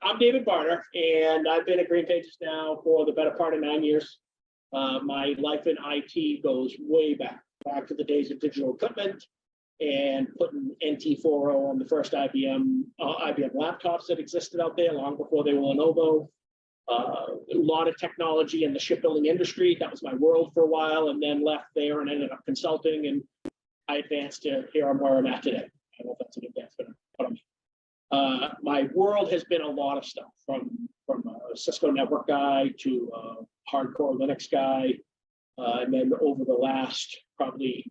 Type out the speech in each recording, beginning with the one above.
I'm David Barter, and I've been at GreenPages now for the better part of 9 years. My life in IT goes way back to the days of digital equipment and putting NT40 on the first IBM laptops that existed out there long before they were Lenovo. A lot of technology in the shipbuilding industry. That was my world for a while, and then left there and ended up consulting, and I advanced to here I'm where I'm at today. I don't know if that's an advancement or what I mean. My world has been a lot of stuff, from a Cisco network guy to a hardcore Linux guy, and then over the last probably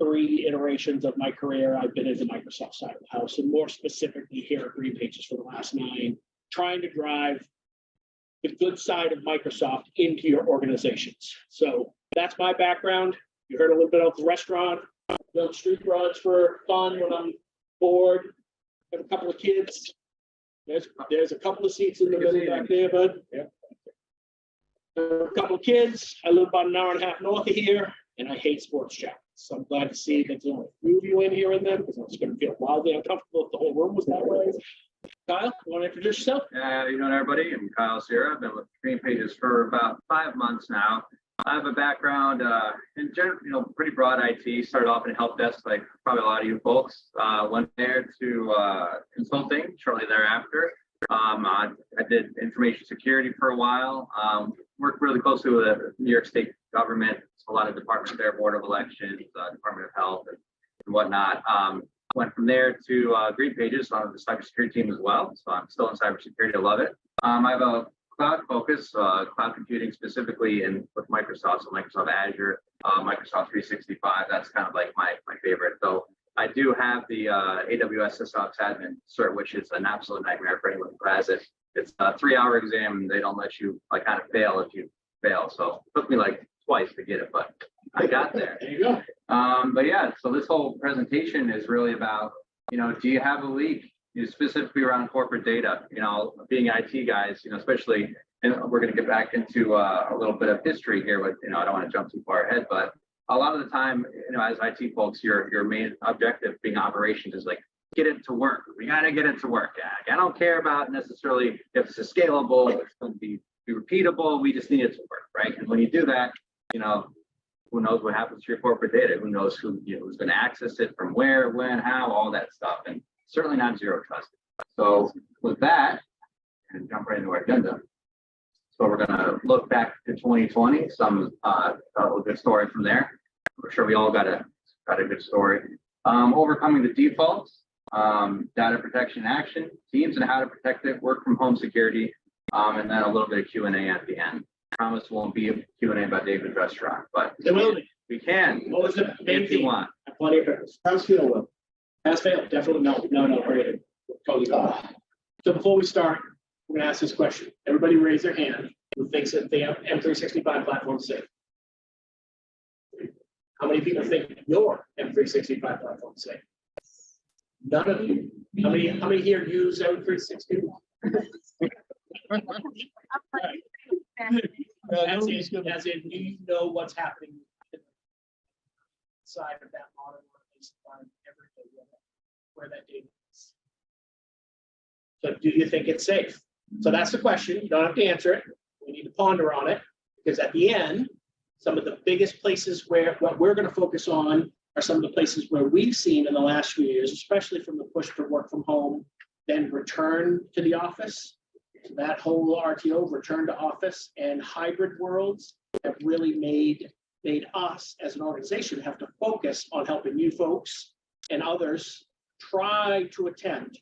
3 iterations of my career, I've been in the Microsoft side of the house, and more specifically here at GreenPages for the last 9, trying to drive the good side of Microsoft into your organizations. So that's my background. You heard a little bit about the restaurant, build street runs for fun when I'm bored. Got a couple of kids. There's a couple of seats in the middle back there, bud. Yeah. A couple of kids. I live about an hour and a half north of here, and I hate sports jackets. So I'm glad to see that there's only a few of you in here in them, because I was going to feel wildly uncomfortable if the whole room was that way. Kyle, you want to introduce yourself? How you doing, everybody? I'm Kyle Cira. I've been with GreenPages for about 5 months now. I have a background in general, pretty broad IT. Started off in help desk, like probably a lot of you folks. Went there to consulting shortly thereafter. I did information security for a while. Worked really closely with the New York State government, a lot of departments there, Board of Elections, Department of Health, and whatnot. Went from there to GreenPages on the cybersecurity team as well. So I'm still in cybersecurity. I love it. I have a cloud focus, cloud computing specifically with Microsoft, so Microsoft Azure, Microsoft 365. That's kind of like my favorite. So I do have the AWS SysOps admin cert, which is an absolute nightmare for anyone who has it. It's a 3-hour exam, and they don't let you kind of fail if you fail. So it took me like twice to get it, but I got there. There you go. But yeah, so this whole presentation is really about, do you have a leak? Specifically around corporate data, being IT guys, especially, and we're going to get back into a little bit of history here, but, I don't want to jump too far ahead, but a lot of the time, as IT folks, your main objective being operations is like, get it to work. We got to get it to work. I don't care about necessarily if it's scalable, if it's going to be repeatable. We just need it to work, right? And when you do that, who knows what happens to your corporate data? Who knows who's going to access it from where, when, how, all that stuff. And certainly not zero trust. So with that, and jump right into our agenda. So we're going to look back to 2020, some a good story from there. I'm sure we all got a good story. Overcoming the defaults, data protection action, teams and how to protect it, work from home security, and then a little bit of Q&A at the end. I promise won't be a Q&A about David's restaurant, but There will be. we can. What was the main if you theme? want. Plenty of purpose. Pass fail will. Pass fail, definitely no, great. Totally got it. So before we start, we're gonna ask this question. Everybody raise their hand who thinks that the M365 platform is safe. How many people think your M365 platform is safe? None of you. How many here use M365? As in, do you know what's happening inside of that modern environment every day where that data is? So do you think it's safe? So that's the question. You don't have to answer it. We need to ponder on it, because at the end, some of the biggest places where what we're going to focus on are some of the places where we've seen in the last few years, especially from the push to work from home, then return to the office. That whole RTO, return to office, and hybrid worlds have really made us as an organization have to focus on helping you folks and others try to attempt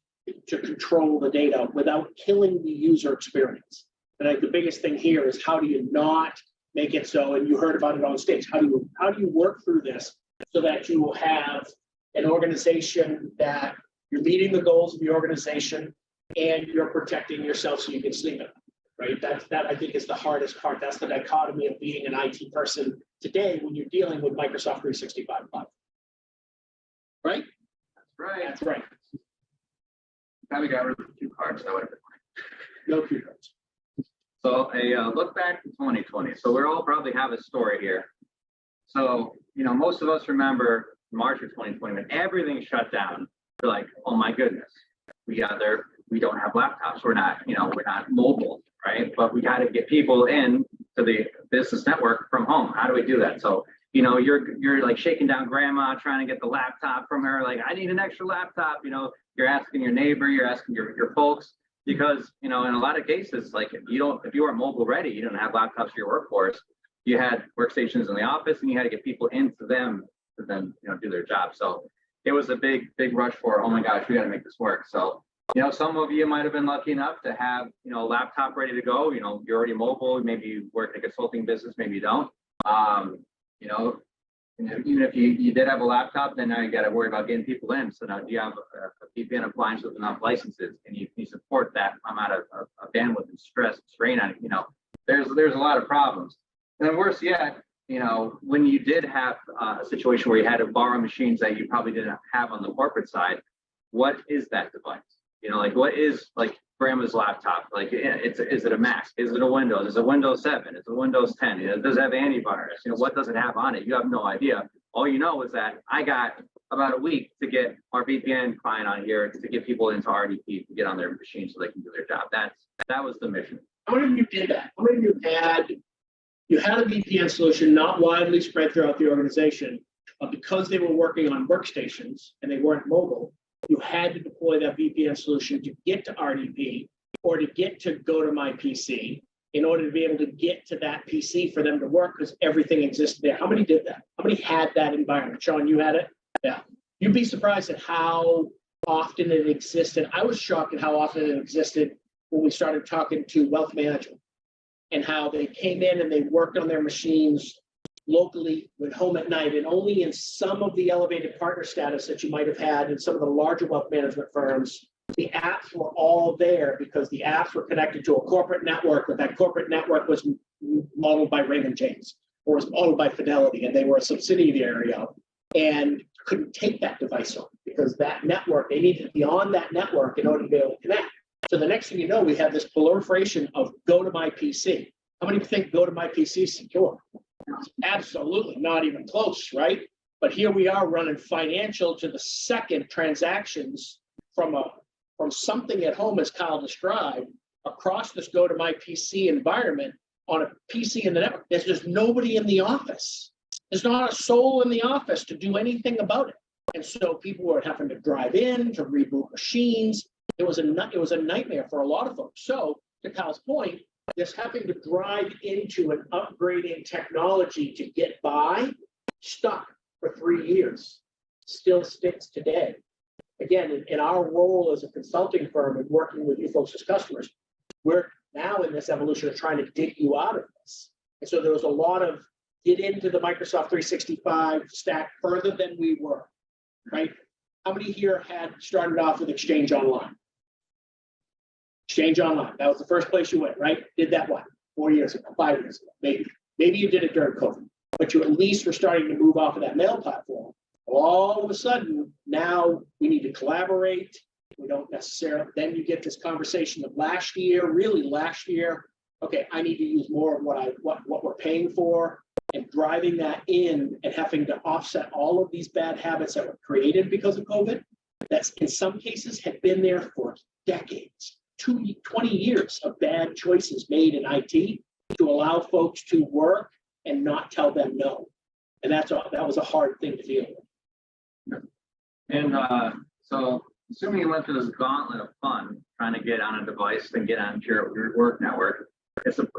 to control the data without killing the user experience. And I think the biggest thing here is, how do you not make it so, and you heard about it on stage, how do you work through this so that you will have an organization that you're meeting the goals of the organization and you're protecting yourself so you can sleep at night, right? That I think is the hardest part. That's the dichotomy of being an IT person today when you're dealing with Microsoft 365 platform. Right? That's right. That's right. Probably got rid of the 2 cards. That would have been No cue cards. So a look back to 2020. So we all probably have a story here. So, most of us remember March of 2020 when everything shut down. We're like, oh my goodness, we either we don't have laptops. We're not, we're not mobile, right? But we got to get people in to the business network from home. How do we do that? So, you're like shaking down grandma, trying to get the laptop from her. Like, I need an extra laptop. You're asking your neighbor, you're asking your folks, because, in a lot of cases, like if you weren't mobile ready, you don't have laptops for your workforce. You had workstations in the office and you had to get people into them to then, do their job. So it was a big rush for, oh my gosh, we got to make this work. So, some of you might have been lucky enough to have, a laptop ready to go. You're already mobile. Maybe you work in a consulting business, maybe you don't. Even if you did have a laptop, then now you got to worry about getting people in. So now, do you have a VPN appliance with enough licenses? Can you support that amount of bandwidth and stress and strain on it? There's a lot of problems. And then worse yet, when you did have a situation where you had to borrow machines that you probably didn't have on the corporate side, what is that device? What is like grandma's laptop? Like, is it a Mac? Is it a Windows? Is it Windows 7? Is it Windows 10? Does it have antivirus? What does it have on it? You have no idea. All you know is that I got about a week to get our VPN client on here to get people into RDP to get on their machine so they can do their job. That was the mission. How many of you did that? How many of you had a VPN solution not widely spread throughout the organization, but because they were working on workstations and they weren't mobile, you had to deploy that VPN solution to get to RDP or to get to go to my PC in order to be able to get to that PC for them to work, because everything existed there. How many did that? How many had that environment? Sean, you had it? Yeah. You'd be surprised at how often it existed. I was shocked at how often it existed when we started talking to wealth management and how they came in and they worked on their machines locally, went home at night, and only in some of the elevated partner status that you might have had in some of the larger wealth management firms, the apps were all there because the apps were connected to a corporate network, but that corporate network was modeled by Raymond James or was modeled by Fidelity, and they were a subsidiary of, and couldn't take that device on because that network, they needed to be on that network in order to be able to connect. So the next thing you know, we have this proliferation of go to my PC. How many think go to my PC is secure? Absolutely not even close, right? But here we are running financial to the second transactions from something at home, as Kyle described, across this go to my PC environment on a PC in the network. There's just nobody in the office. There's not a soul in the office to do anything about it. And so people were having to drive in to reboot machines. It was a nightmare for a lot of folks. So to Kyle's point, just having to drive into an upgrading technology to get by stuck for 3 years, still sticks today. Again, in our role as a consulting firm and working with you folks as customers, we're now in this evolution of trying to dig you out of this. And so there was a lot of get into the Microsoft 365 stack further than we were, right? How many here had started off with Exchange Online? Exchange Online, that was the first place you went, right? Did that what? 4 years ago, 5 years ago, maybe. Maybe you did it during COVID, but you at least were starting to move off of that mail platform. All of a sudden, now we need to collaborate. We don't necessarily, then you get this conversation of last year, okay, I need to use more of what we're paying for, and driving that in and having to offset all of these bad habits that were created because of COVID. That's in some cases had been there for decades. 20 years of bad choices made in IT to allow folks to work and not tell them no. And that was a hard thing to deal with. And so assuming you went through this gauntlet of fun, trying to get on a device and get onto your work network,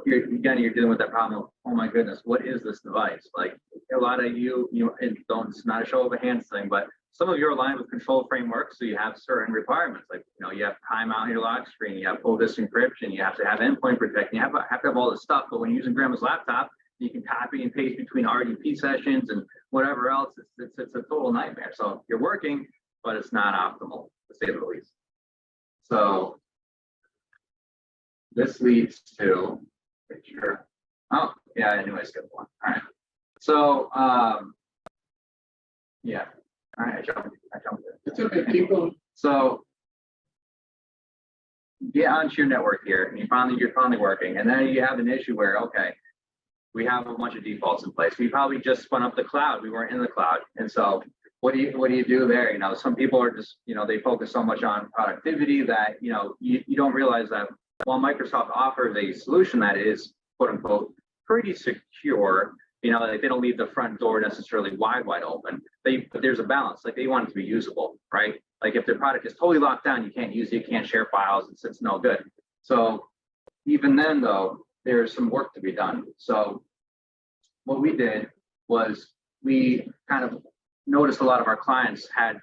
you're dealing with that problem of, oh my goodness, what is this device? Like a lot of it's not a show of a hands thing, but some of you are aligned with control frameworks, so you have certain requirements, like you have timeout on your lock screen, you have full disk encryption, you have to have endpoint protection, you have to have all this stuff. But when you're using grandma's laptop, you can copy and paste between RDP sessions and whatever else. It's a total nightmare. So you're working, but it's not optimal, to say the least. So this leads to picture. Oh yeah, anyway, skip one. All right. So yeah. All right, I jumped in. It's okay, keep going. So get onto your network here, and you're finally working, and then you have an issue where, okay, we have a bunch of defaults in place. We probably just spun up the cloud. We weren't in the cloud, and so what do you do there? You know, some people are just, you know, they focus so much on productivity that, you know, you don't realize that while Microsoft offers a solution that is quote unquote pretty secure, you know, like they don't leave the front door necessarily wide open. But there's a balance. Like they want it to be usable, right? Like if their product is totally locked down, you can't use it, you can't share files, it's no good. So even then though, there's some work to be done. So what we did was we kind of noticed a lot of our clients had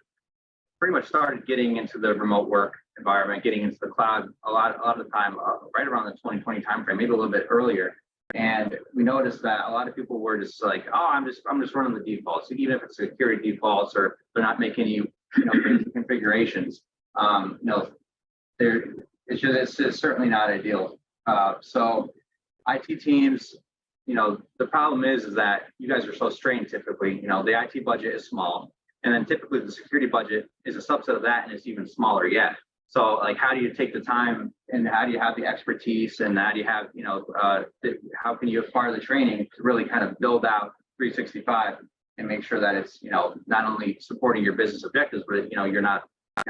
pretty much started getting into the remote work environment, getting into the cloud a lot of the time, right around the 2020 timeframe, maybe a little bit earlier. And we noticed that a lot of people were just like, oh, I'm just running the defaults, so even if it's security defaults or they're not making any, you know, crazy configurations. You know, it's certainly not ideal. So IT teams, you know, the problem is that you guys are so strained typically. You know, the IT budget is small, and then typically the security budget is a subset of that, and it's even smaller yet. So like, how do you take the time and how do you have the expertise and how do you have, you know, how can you acquire the training to really kind of build out 365 and make sure that it's, you know, not only supporting your business objectives, but, you know, you're not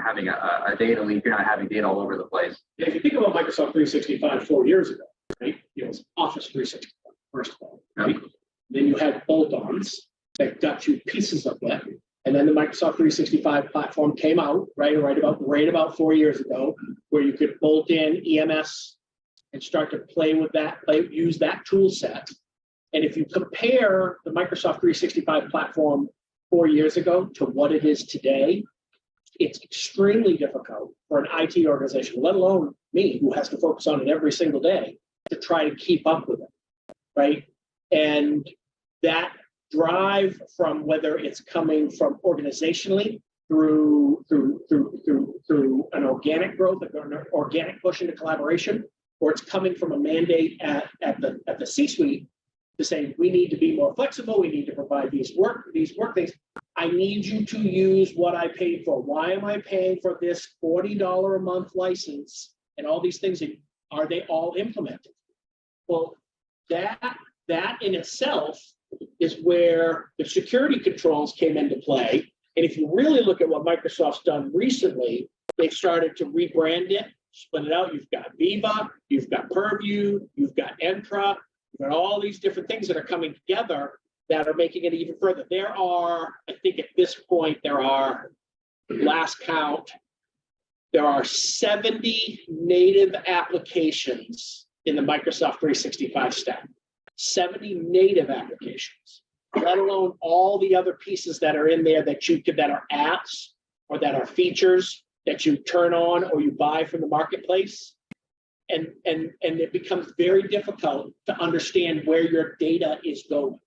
having a data leak, you're not having data all over the place. Yeah, if you think about Microsoft 365 4 years ago, right? It was Office 365, first of all, right? Yep. Then you had bolt-ons that got you pieces of that. And then the Microsoft 365 platform came out, right about 4 years ago, where you could bolt in EMS and start to play with that, use that tool set. And if you compare the Microsoft 365 platform 4 years ago to what it is today, it's extremely difficult for an IT organization, let alone me, who has to focus on it every single day, to try to keep up with it, right? And that drive from whether it's coming from organizationally through an organic growth, an organic push into collaboration, or it's coming from a mandate at the C-suite to say we need to be more flexible, we need to provide these work things. I need you to use what I paid for. Why am I paying for this $40 a month license and all these things? Are they all implemented? Well, that in itself is where the security controls came into play. And if you really look at what Microsoft's done recently, they've started to rebrand it, split it out. You've got Viva, you've got Purview, you've got Entra, you've got all these different things that are coming together that are making it even further. There are, I think at this point, last count, there are 70 native applications in the Microsoft 365 stack. 70 native applications, let alone all the other pieces that are in there that are apps or that are features that you turn on or you buy from the marketplace. And it becomes very difficult to understand where your data is going,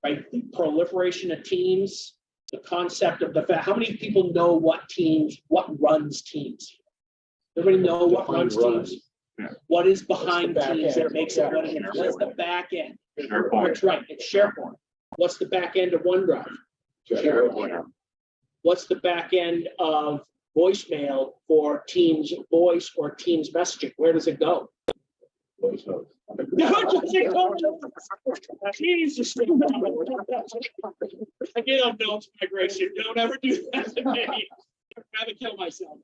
right? The proliferation of teams, the concept of how many people know what runs teams? Everybody know what runs teams? Yeah. What is behind Teams that makes it what it is? What's the back end? SharePoint. That's right, it's SharePoint. What's the back end of OneDrive? SharePoint. What's the back end of voicemail for Teams voice or Teams messaging? Where does it go? Voice notes. Jesus. I get on notes migration. Don't ever do that to me. I'd rather kill myself.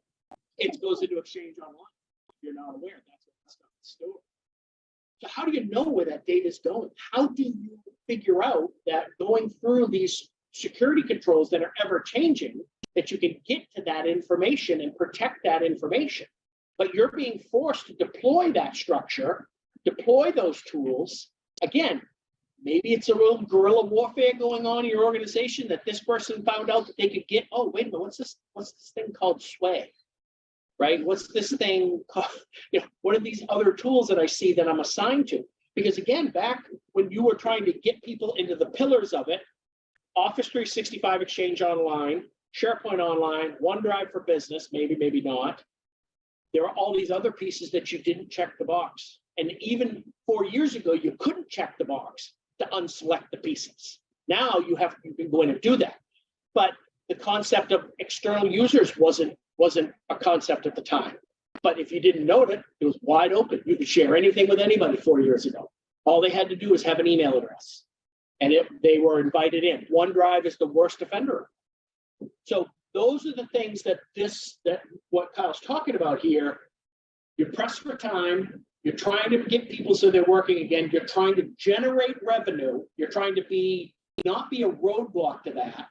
It goes into Exchange Online. If you're not aware, that's what stuff is stored. So how do you know where that data is going? How do you figure out that going through these security controls that are ever changing, that you can get to that information and protect that information? But you're being forced to deploy that structure, deploy those tools. Again, maybe it's a real guerrilla warfare going on in your organization that this person found out that they could get, oh, wait a minute, what's this thing called Sway? Right? What's this thing called? You know, what are these other tools that I see that I'm assigned to? Because again, back when you were trying to get people into the pillars of it, Office 365 Exchange Online, SharePoint Online, OneDrive for Business, maybe not. There are all these other pieces that you didn't check the box. And even 4 years ago, you couldn't check the box to unselect the pieces. Now you can go in and do that. But the concept of external users wasn't a concept at the time. But if you didn't know it, it was wide open. You could share anything with anybody 4 years ago. All they had to do was have an email address. And they were invited in. OneDrive is the worst offender. So those are the things that what Kyle's talking about here. You're pressed for time. You're trying to get people so they're working again. You're trying to generate revenue. You're trying to not be a roadblock to that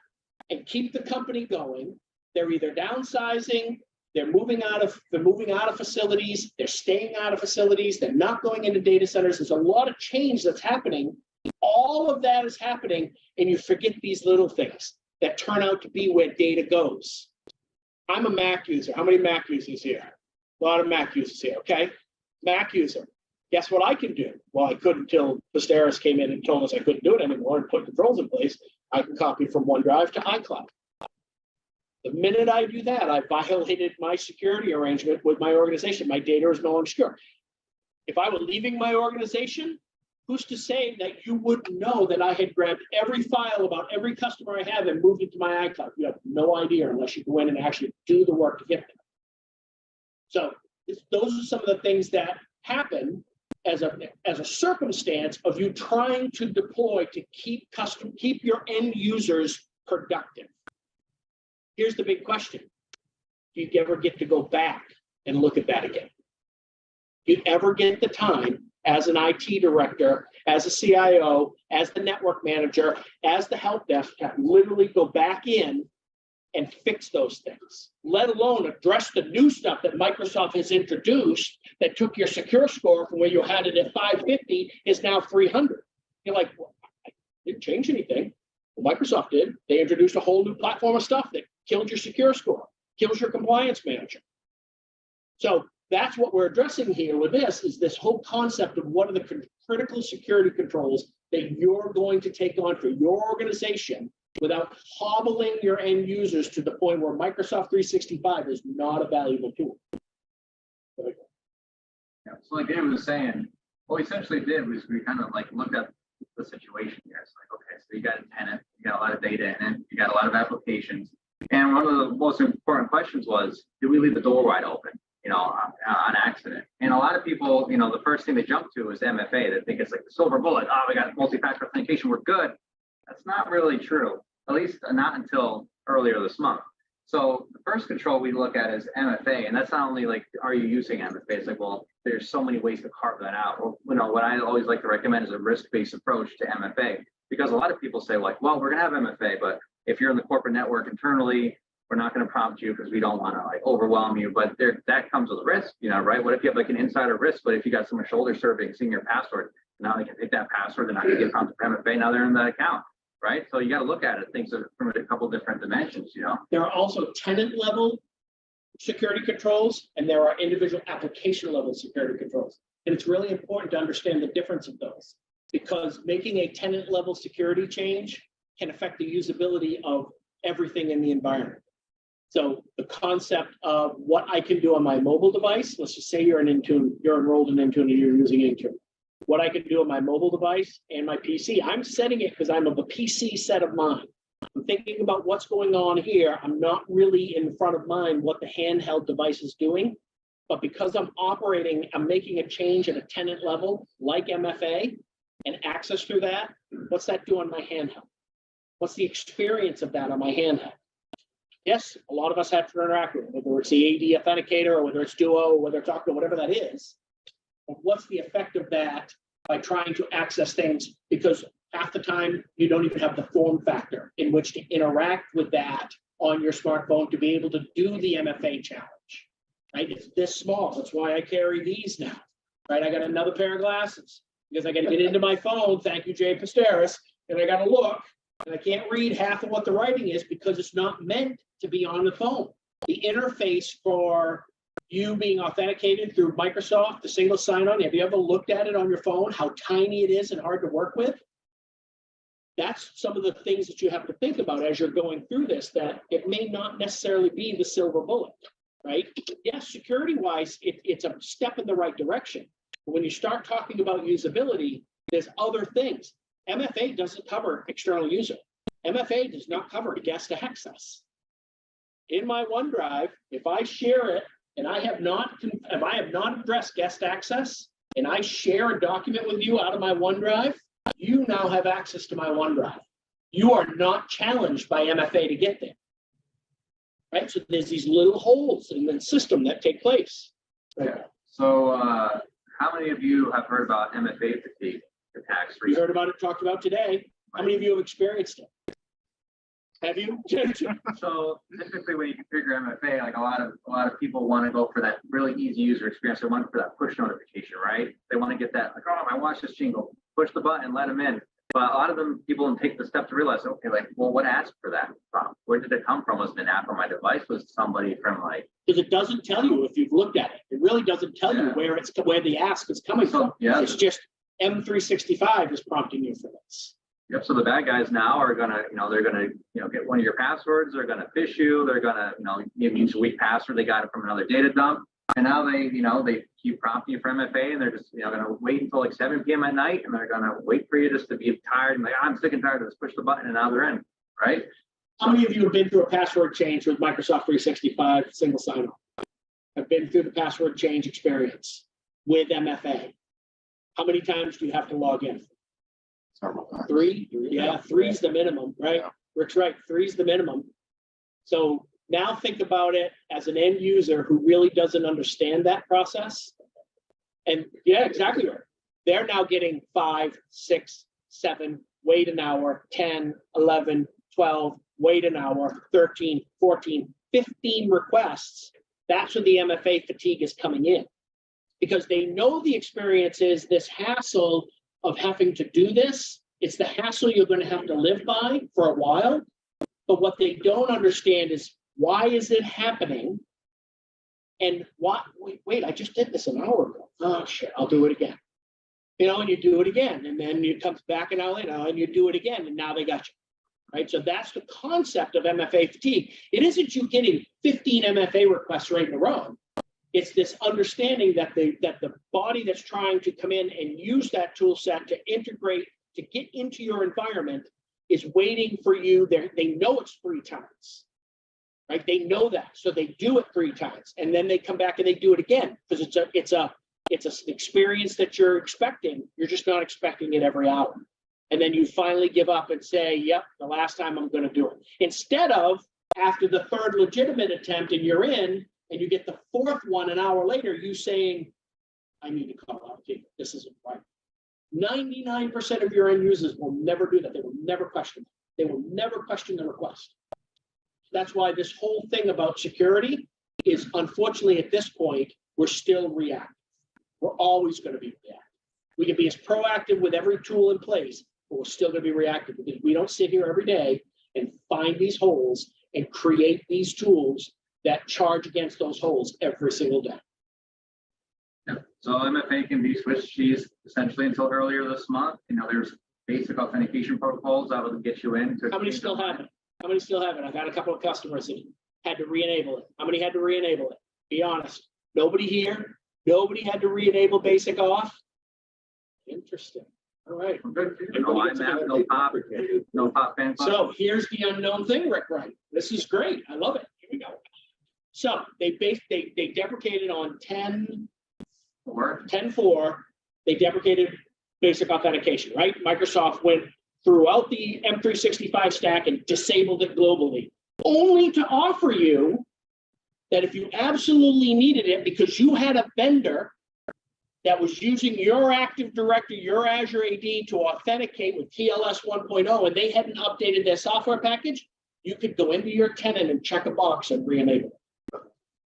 and keep the company going. They're either downsizing, they're moving out of facilities, they're staying out of facilities, they're not going into data centers. There's a lot of change that's happening. All of that is happening, and you forget these little things that turn out to be where data goes. I'm a Mac user. How many Mac users here? A lot of Mac users here, okay? Mac user. Guess what I can do? Well, I couldn't until Visteris came in and told us I couldn't do it anymore and put controls in place. I can copy from OneDrive to iCloud. The minute I do that, I violated my security arrangement with my organization. My data is no longer secure. If I were leaving my organization, who's to say that you wouldn't know that I had grabbed every file about every customer I have and moved it to my iCloud? You have no idea unless you go in and actually do the work to get there. So those are some of the things that happen as a circumstance of you trying to deploy to keep your end users productive. Here's the big question. Do you ever get to go back and look at that again? Do you ever get the time as an IT director, as a CIO, as the network manager, as the help desk to literally go back in and fix those things, let alone address the new stuff that Microsoft has introduced that took your secure score from where you had it at 550 is now 300. You're like, well, I didn't change anything. Well, Microsoft did. They introduced a whole new platform of stuff that killed your secure score, kills your compliance manager. So that's what we're addressing here with this, is this whole concept of what are the critical security controls that you're going to take on for your organization without hobbling your end users to the point where Microsoft 365 is not a valuable tool. Yeah, so like David was saying, what we essentially did was we kind of like looked at the situation here. It's like, okay, so you got a tenant, you got a lot of data in it, you got a lot of applications. And one of the most important questions was, do we leave the door wide open, on accident? And a lot of people, the first thing they jump to is MFA. They think it's like the silver bullet. Oh, we got multi-factor authentication, we're good. That's not really true, at least not until earlier this month. So the first control we look at is MFA, and that's not only like, are you using MFA? It's like, well, there's so many ways to carve that out. Well, what I always like to recommend is a risk-based approach to MFA, because a lot of people say like, well, we're gonna have MFA, but if you're in the corporate network internally, we're not going to prompt you because we don't want to like overwhelm you. But that comes with risk, right? What if you have like an insider risk? But if you got someone shoulder surfing, seeing your password, now they can take that password, they're not going to get prompted for MFA. Now they're in the account, right? So you got to look at it, things from a couple different dimensions, There are also tenant level security controls, and there are individual application level security controls. And it's really important to understand the difference of those, because making a tenant level security change can affect the usability of everything in the environment. So the concept of what I can do on my mobile device, let's just say you're enrolled in Intune and you're using Intune. What I can do on my mobile device and my PC, I'm setting it because I'm of a PC set of mind. I'm thinking about what's going on here. I'm not really in front of mind what the handheld device is doing, but because I'm making a change at a tenant level like MFA and access through that, what's that do on my handheld? What's the experience of that on my handheld? Yes, a lot of us have to interact with it, whether it's the AD authenticator or whether it's Duo or whether it's Okta, whatever that is. But what's the effect of that by trying to access things? Because half the time you don't even have the form factor in which to interact with that on your smartphone to be able to do the MFA challenge, right? It's this small. That's why I carry these now, right? I got another pair of glasses because I got to get into my phone. Thank you, Jay Pasteris. And I got to look. And I can't read half of what the writing is because it's not meant to be on the phone. The interface for you being authenticated through Microsoft, the single sign-on, have you ever looked at it on your phone, how tiny it is and hard to work with? That's some of the things that you have to think about as you're going through this, that it may not necessarily be the silver bullet, right? Yes, security-wise, it's a step in the right direction. But when you start talking about usability, there's other things. MFA doesn't cover external user. MFA does not cover guest access. In my OneDrive, if I share it and if I have not addressed guest access and I share a document with you out of my OneDrive, you now have access to my OneDrive. You are not challenged by MFA to get there. right? So there's these little holes in the system that take place. Yeah. So how many of you have heard about MFA fatigue attacks? You heard about it, talked about today. How many of you have experienced it? Have you? So typically when you configure MFA, like a lot of people want to go for that really easy user experience. They want for that push notification, right? They want to get that, like, oh, my watch just jingle, push the button, let them in. But a lot of them, people don't take the step to realize, okay, like, well, what asked for that prompt? Where did it come from? Was it an app on my device? Was it somebody from like? Because it doesn't tell you if you've looked at it. It really doesn't tell you where the ask is coming from. Yeah. It's just M365 is prompting you for this. Yep. So the bad guys now are gonna, they're gonna, get one of your passwords. They're gonna phish you. They're gonna, use a weak password. They got it from another data dump. And now they keep prompting you for MFA, and they're just, gonna wait until like 7 p.m. at night, and they're gonna wait for you just to be tired and like, I'm sick and tired of this. Push the button, and now they're in, right? How many of you have been through a password change with Microsoft 365 single sign-on? I've been through the password change experience with MFA. How many times do you have to log in? 3? Yeah, 3 is the minimum, right? Yeah. Rick's right, 3 is the minimum. So now think about it as an end user who really doesn't understand that process. And yeah, exactly right. They're now getting 5, 6, 7, wait an hour, 10, 11, 12, wait an hour, 13, 14, 15 requests. That's where the MFA fatigue is coming in. Because they know the experience is this hassle of having to do this. It's the hassle you're going to have to live by for a while. But what they don't understand is, why is it happening? And what? Wait, I just did this an hour ago. Oh shit, I'll do it again. And you do it again, and then it comes back an hour later, and you do it again, and now they got you. Right? So that's the concept of MFA fatigue. It isn't you getting 15 MFA requests right in a row. It's this understanding that the body that's trying to come in and use that tool set to integrate, to get into your environment, is waiting for you. They know it's 3 times, right? They know that, so they do it 3 times, and then they come back and they do it again because it's an experience that you're expecting. You're just not expecting it every hour, and then you finally give up and say, "Yep, the last time I'm going to do it." Instead of after the 3rd legitimate attempt and you're in. And you get the 4th one an hour later, you saying, I need to call out, this isn't right. 99% of your end users will never do that. They will never question it. They will never question the request. That's why this whole thing about security is, unfortunately, at this point, we're still reactive. We're always going to be reactive. We can be as proactive with every tool in place, but we're still going to be reactive because we don't sit here every day and find these holes and create these tools that charge against those holes every single day. Yeah. So MFA can be Swiss cheese essentially until earlier this month. There's basic authentication protocols that will get you in. How many still have it? How many still have it? I've had a couple of customers that had to re-enable it. How many had to re-enable it? Be honest. Nobody here. Nobody had to re-enable basic auth. Interesting. All right. No IMAP, no pop fan. So here's the unknown thing, Rick. Right. This is great. I love it. Here we go. So they deprecated on 10.4. They deprecated basic authentication, right? Microsoft went throughout the M365 stack and disabled it globally, only to offer you that if you absolutely needed it because you had a vendor that was using your Active Directory, your Azure AD to authenticate with TLS 1.0, and they hadn't updated their software package, you could go into your tenant and check a box and re-enable it.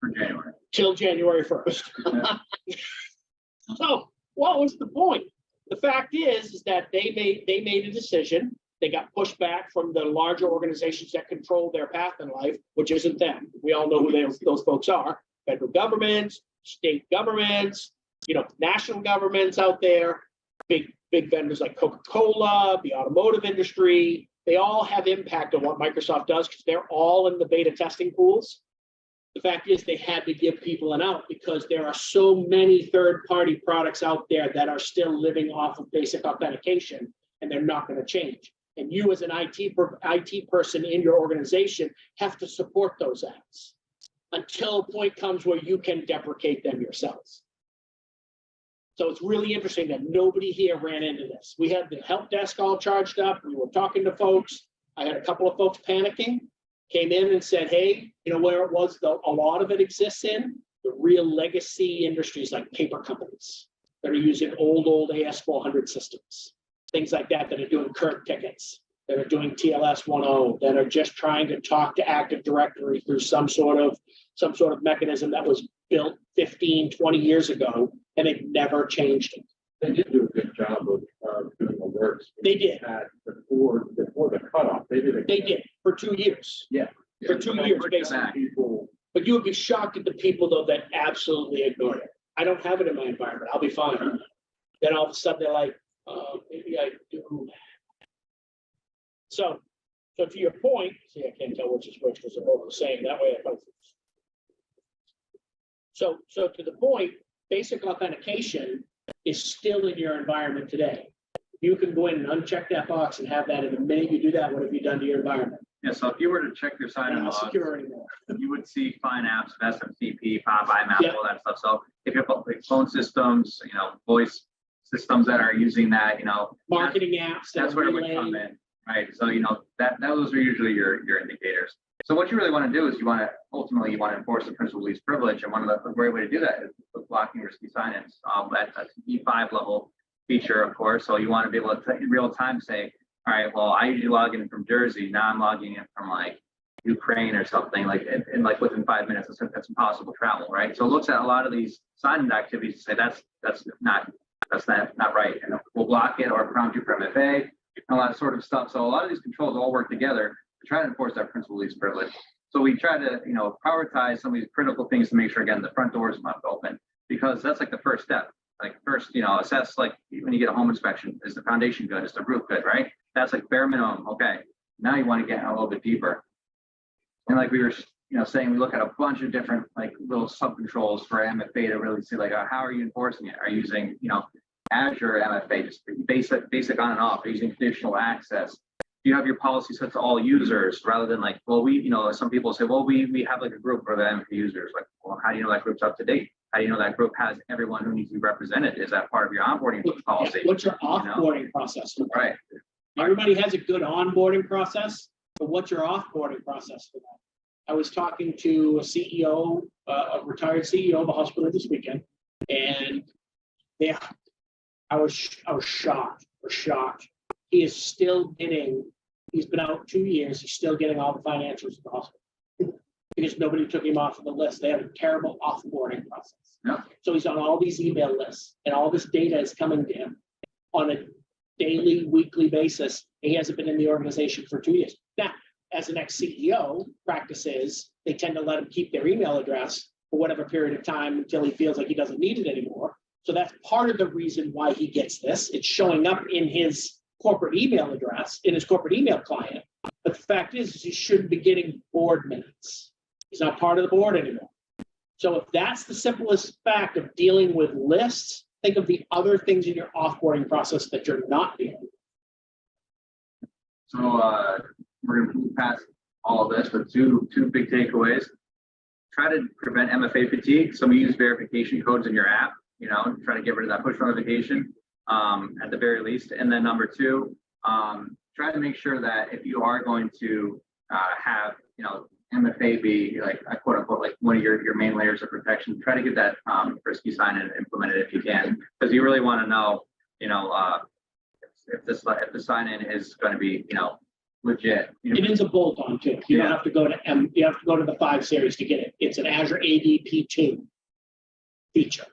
For January. Till January 1st. So what was the point? The fact is that they made a decision. They got pushed back from the larger organizations that control their path in life, which isn't them. We all know who those folks are. Federal governments, state governments, national governments out there, big vendors like Coca-Cola, the automotive industry. They all have impact on what Microsoft does because they're all in the beta testing pools. The fact is they had to give people an out because there are so many third-party products out there that are still living off of basic authentication, and they're not going to change. And you as an IT person in your organization have to support those apps until a point comes where you can deprecate them yourselves. So it's really interesting that nobody here ran into this. We had the help desk all charged up. We were talking to folks. I had a couple of folks panicking. came in and said, hey, you know where it was, a lot of it exists in? The real legacy industries like paper companies that are using old AS400 systems, things like that are doing current tickets, that are doing TLS 1.0, that are just trying to talk to Active Directory through some sort of mechanism that was built 15, 20 years ago, and they've never changed it. They did do a good job of doing the work. They did. Before the cutoff, they did. They did for 2 years. Yeah. For 2 years, basically. People. But you would be shocked at the people, though, that absolutely ignore it. I don't have it in my environment. I'll be fine. Then all of a sudden they're like, oh, maybe I do. So to your point, see, I can't tell which is which because they're both the same. That way, so to the point, basic authentication is still in your environment today. You can go in and uncheck that box and have that. In the minute you do that, what have you done to your environment? Yeah, so if you were to check your sign-in Not logs, secure anymore. you would see fine apps, SMTP, POP, IMAP, Yeah. all that stuff. So if you have like phone systems, voice systems that are using that, Marketing apps. that's where it would come in, right? So that those are usually your indicators. So what you really want to do is you want to enforce the principal least privilege, and one of the great way to do that is with blocking risky sign-ins. That's an E5 level feature, of course. So you want to be able to in real time say, all right, well, I usually log in from Jersey. Now I'm logging in from like Ukraine or something, like and like within 5 minutes, that's impossible travel, right? So it looks at a lot of these sign-in activities to say that's not right, and we'll block it or prompt you for MFA and all that sort of stuff. So a lot of these controls all work together to try to enforce that principal least privilege. So we try to prioritize some of these critical things to make sure, again, the front door is left open, because that's like the first step. Like first, assess like when you get a home inspection, is the foundation good? Is the roof good, right? That's like bare minimum. Okay, now you want to get a little bit deeper. And like we were, saying, we look at a bunch of different like little sub controls for MFA to really see like, how are you enforcing it? Are you using, Azure MFA, just basic on and off? Are you using conditional access? Do you have your policy set to all users rather than like, well, some people say, well, we have like a group for the MFA users. Like, well, how do you know that group's up to date? How do you know that group has everyone who needs to be represented? Is that part of your onboarding policy? What's your offboarding process? Right. Everybody has a good onboarding process, but what's your offboarding process for that? I was talking to a CEO, a retired CEO of a hospital this weekend, and I was shocked. He is still he's been out 2 years, he's still getting all the financials of the hospital because nobody took him off of the list. They have a terrible offboarding process. Yeah. So he's on all these email lists, and all this data is coming to him on a daily, weekly basis. He hasn't been in the organization for 2 years. Now, as an ex-CEO, practice is they tend to let him keep their email address for whatever period of time until he feels like he doesn't need it anymore. So that's part of the reason why he gets this. It's showing up in his corporate email address, in his corporate email client. But the fact is he shouldn't be getting board minutes. He's not part of the board anymore. So if that's the simplest fact of dealing with lists, think of the other things in your offboarding process that you're not dealing with. So we're going to move past all of this, but two big takeaways. Try to prevent MFA fatigue. So we use verification codes in your app, try to get rid of that push notification at the very least. And then number two, try to make sure that if you are going to have, MFA be like a quote unquote, like one of your main layers of protection, try to get that risky sign-in implemented if you can, because you really want to know, if the sign-in is going to be, legit. It is a bolt-on too. You don't have to go to you have to go to the 5 series to get it. It's an Azure ADP2 feature.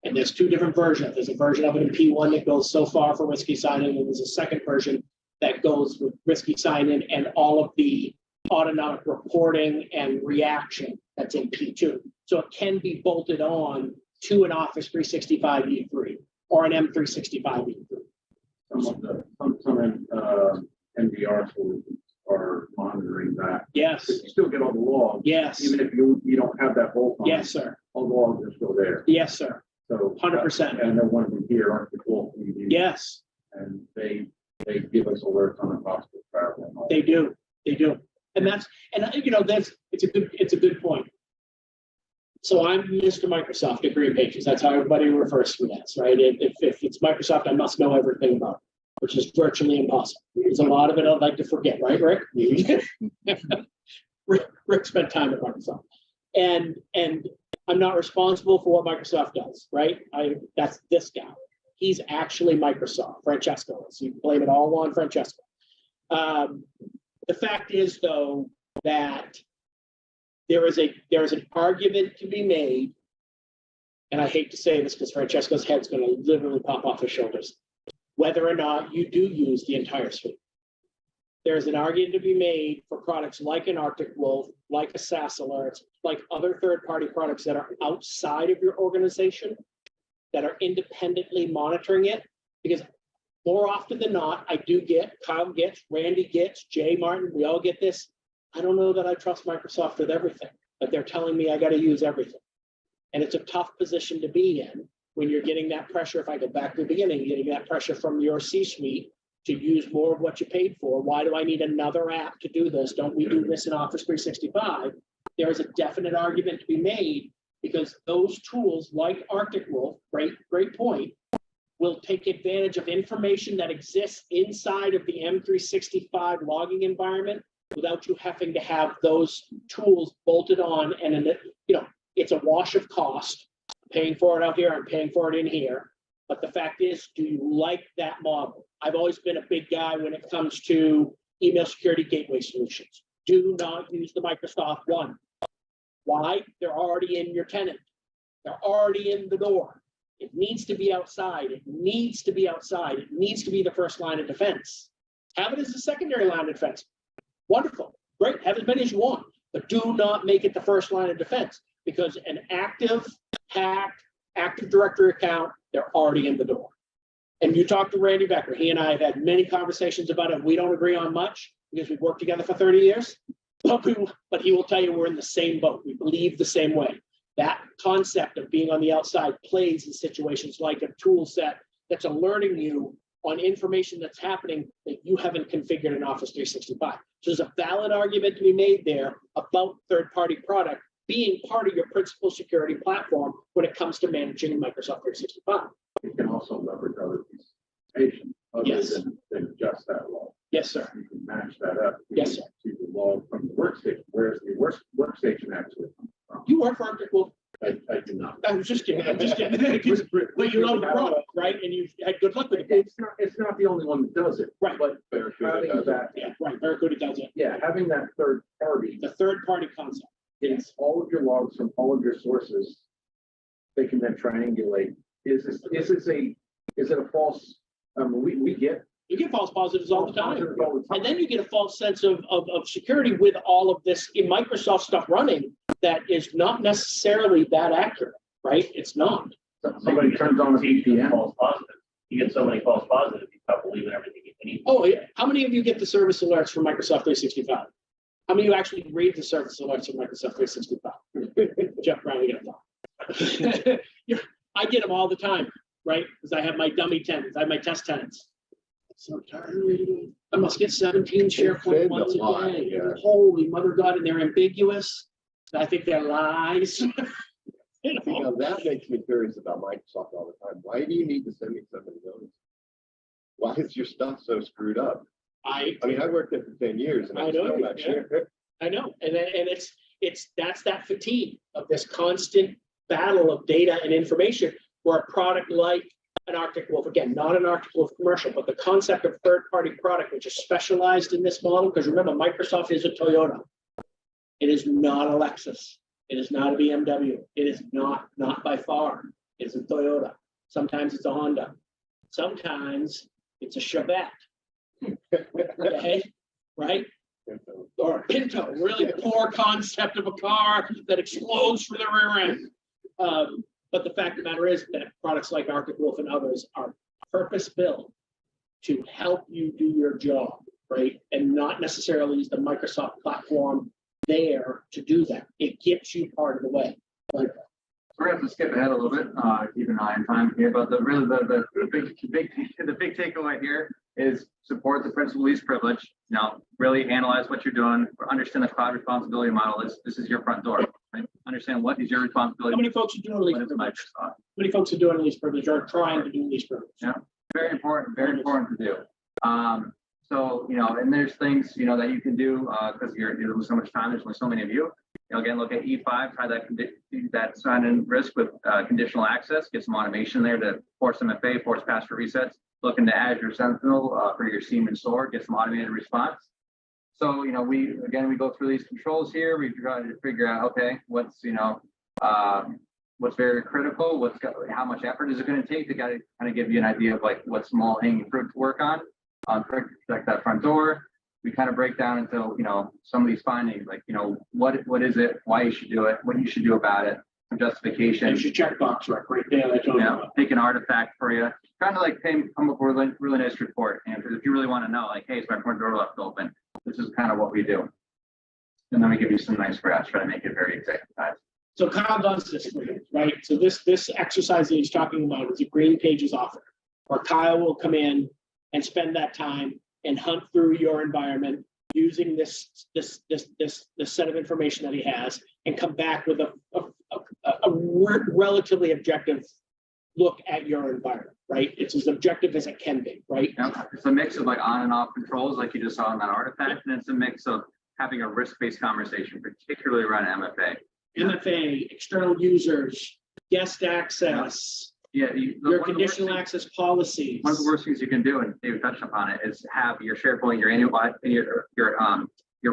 And there's 2 different versions. There's a version of it in P1 that goes so far for risky sign-in, and there's a second version that goes with risky sign-in and all of the automatic reporting and reaction that's in P2. So it can be bolted on to an Office 365 E3 or an M365 E3. Some NDR solutions are monitoring that. Yes. But you still get all the logs. Yes. Even if you don't have that bolt on. Yes, sir. All the logs are still there. Yes, sir. So 100%. And I know one of them here aren't the bolt we use. Yes. And they give us alerts on the possible travel. And all They do. And it's a good point. So I'm Mr. Microsoft at GreenPages. That's how everybody refers to me as, right? If it's Microsoft, I must know everything about it, which is virtually impossible. There's a lot of it I'd like to forget, right, Rick? Rick spent time at Microsoft, and I'm not responsible for what Microsoft does, right? That's this guy. He's actually Microsoft, Francesco. So you can blame it all on Francesco. The fact is, though, that there is an argument to be made, and I hate to say this because Francesco's head's going to literally pop off his shoulders, whether or not you do use the entire suite. There's an argument to be made for products like an Arctic Wolf, like a SaaS Alerts, like other third-party products that are outside of your organization, that are independently monitoring it, because more often than not, I do get, Kyle gets, Randy gets, Jay Martin, we all get this. I don't know that I trust Microsoft with everything, but they're telling me I got to use everything. And it's a tough position to be in when you're getting that pressure. If I go back to the beginning, getting that pressure from your C-suite to use more of what you paid for. Why do I need another app to do this? Don't we do this in Office 365? There is a definite argument to be made, because those tools like Arctic Wolf, great point, will take advantage of information that exists inside of the M365 logging environment without you having to have those tools bolted on. And it's a wash of cost. I'm paying for it out here, I'm paying for it in here. But the fact is, do you like that model? I've always been a big guy when it comes to email security gateway solutions. Do not use the Microsoft one. Why? They're already in your tenant. They're already in the door. It needs to be outside. It needs to be outside. It needs to be the first line of defense. Have it as a secondary line of defense. Wonderful. Great. Have as many as you want. But do not make it the first line of defense, because an active, hacked, Active Directory account, they're already in the door. And you talk to Randy Becker. He and I have had many conversations about it. We don't agree on much because we've worked together for 30 years. But he will tell you we're in the same boat. We believe the same way. That concept of being on the outside plays in situations like a tool set that's alerting you on information that's happening that you haven't configured in Office 365. So there's a valid argument to be made there about third-party product being part of your principal security platform when it comes to managing Microsoft 365. You can also leverage other pieces of information other than just that log. Yes, sir. You can match that up. Yes, sir. To the log from the workstation. Where's the workstation actually come from? You work for Arctic Wolf. I do not. I was just kidding. I'm just kidding. But you know the product, right? And you had good luck with it. It's not the only one that does it. Right. But having that, Yeah, right. Barracuda does it. yeah, having that third party, The third-party concept. it's all of your logs from all of your sources. They can then triangulate. Is it a false? We get. You get false positives all the time. positives all the time. And then you get a false sense of security with all of this in Microsoft stuff running that is not necessarily that accurate, right? It's not. Somebody turns on a VPN. False positive. You get so many false positives, you stop believing everything you need. Oh, yeah. How many of you get the service alerts from Microsoft 365? How many of you actually read the service alerts from Microsoft 365? Jeff Brown, you get them. I get them all the time, right? Because I have my dummy tenants. I have my test tenants. So tired of reading. I must get 17 SharePoint ones a lot, day. yeah. Holy mother God, and they're ambiguous. I think they're lies. You know, that makes me curious about Microsoft all the time. Why do you need to send me so many notices? Why is your stuff so screwed up? I mean, I worked there for 10 years and I I'm know, still not yeah. sure. I know, and that's that fatigue of this constant battle of data and information, where a product like an Arctic Wolf, again, not an Arctic Wolf commercial, but the concept of third-party product, which is specialized in this model, because remember, Microsoft is a Toyota. It is not a Lexus. It is not a BMW. It is not by far. It's a Toyota. Sometimes it's a Honda. Sometimes it's a Chevette. Okay, right? Or a Pinto, really poor concept of a car that explodes from the rear end. But the fact of the matter is that products like Arctic Wolf and others are purpose-built to help you do your job, right? And not necessarily use the Microsoft platform there to do that. It gets you part of the way. Like, We're gonna have to skip ahead a little bit, keep an eye on time here, but the big takeaway here is support the principal least privilege. You know, really analyze what you're doing, understand the cloud responsibility model. This is your front door, right? Understand what is your responsibility. how many folks are doing What least is privilege? Microsoft? How many folks are doing least privilege or trying to do least privilege? Yeah. Very important to do. So, and there's things, that you can do, because you're losing so much time. There's only so many of you. Again, look at E5, try that sign in risk with conditional access, get some automation there to force MFA, force password resets. Look into Azure Sentinel for your Siemens SOAR, get some automated response. So, we go through these controls here. We try to figure out, okay, what's very critical, how much effort is it going to take to kind of give you an idea of like what small hanging fruit to work on, protect that front door. We kind of break down into, some of these findings, like, what is it, why you should do it, what you should do about it, some justification. There's your checkbox right there. That's all. Pick an artifact for you. Kind of like come up with a really nice report. And if you really want to know, like, hey, is my front door left open? This is kind of what we do. And then we give you some nice graphs, try to make it very executive. So Kyle does this for you, right? So this exercise that he's talking about is a GreenPages offer, where Kyle will come in and spend that time and hunt through your environment using this set of information that he has, and come back with a relatively objective look at your environment, right? It's as objective as it can be, right? Yeah, it's a mix of like on and off controls, like you just saw in that artifact, and it's a mix of having a risk-based conversation, particularly around MFA. MFA, external users, guest access, your conditional access policies. One of the worst things you can do, and David touched upon it, is have your SharePoint, your